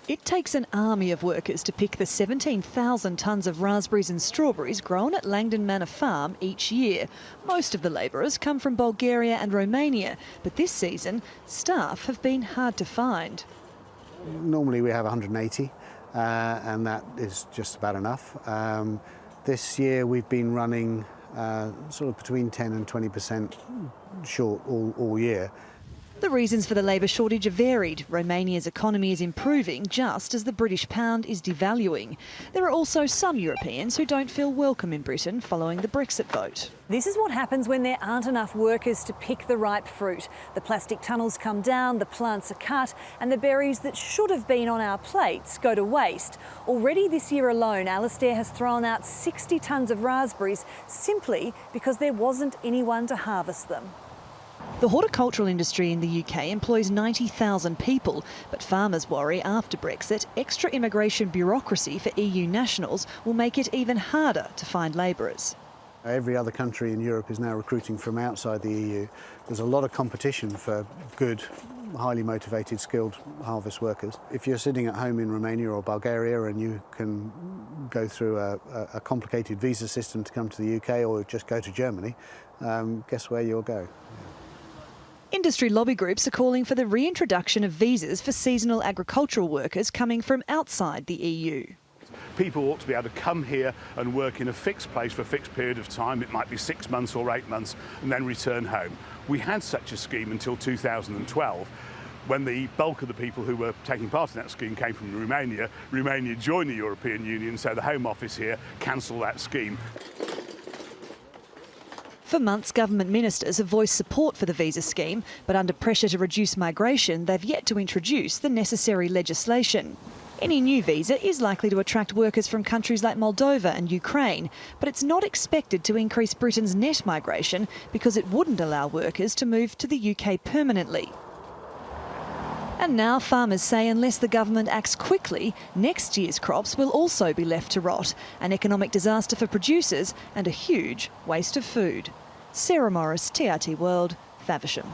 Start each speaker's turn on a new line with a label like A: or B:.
A: It takes an army of workers to pick the 17,000 tonnes of raspberries and strawberries grown at Langdon Manor Farm each year. Most of the labourers come from Bulgaria and Romania, but this season, staff have been hard to find.
B: Normally we have 180 and that is just about enough. This year we've been running sort of between 10 and 20% short all year.
A: The reasons for the labour shortage are varied. Romania's economy is improving just as the British pound is devaluing. There are also some Europeans who don't feel welcome in Britain following the Brexit vote.
C: This is what happens when there aren't enough workers to pick the ripe fruit. The plastic tunnels come down, the plants are cut, and the berries that should have been on our plates go to waste. Already this year alone, Alistair has thrown out 60 tonnes of raspberries simply because there wasn't anyone to harvest them.
A: The horticultural industry in the UK employs 90,000 people, but farmers worry after Brexit, extra immigration bureaucracy for EU nationals will make it even harder to find labourers.
B: Every other country in Europe is now recruiting from outside the EU. There's a lot of competition for good, highly motivated, skilled harvest workers. If you're sitting at home in Romania or Bulgaria and you can go through a complicated visa system to come to the UK or just go to Germany, guess where you'll go?
A: Industry lobby groups are calling for the reintroduction of visas for seasonal agricultural workers coming from outside the EU.
D: People ought to be able to come here and work in a fixed place for a fixed period of time. It might be 6 months or 8 months and then return home. We had such a scheme until 2012. When the bulk of the people who were taking part in that scheme came from Romania, Romania joined the European Union, so the Home Office here cancelled that scheme.
A: For months, government ministers have voiced support for the visa scheme, but under pressure to reduce migration, they've yet to introduce the necessary legislation. Any new visa is likely to attract workers from countries like Moldova and Ukraine, but it's not expected to increase Britain's net migration because it wouldn't allow workers to move to the UK permanently. And now farmers say unless the government acts quickly, next year's crops will also be left to rot, an economic disaster for producers and a huge waste of food. Sarah Morice, TRT World, Faversham.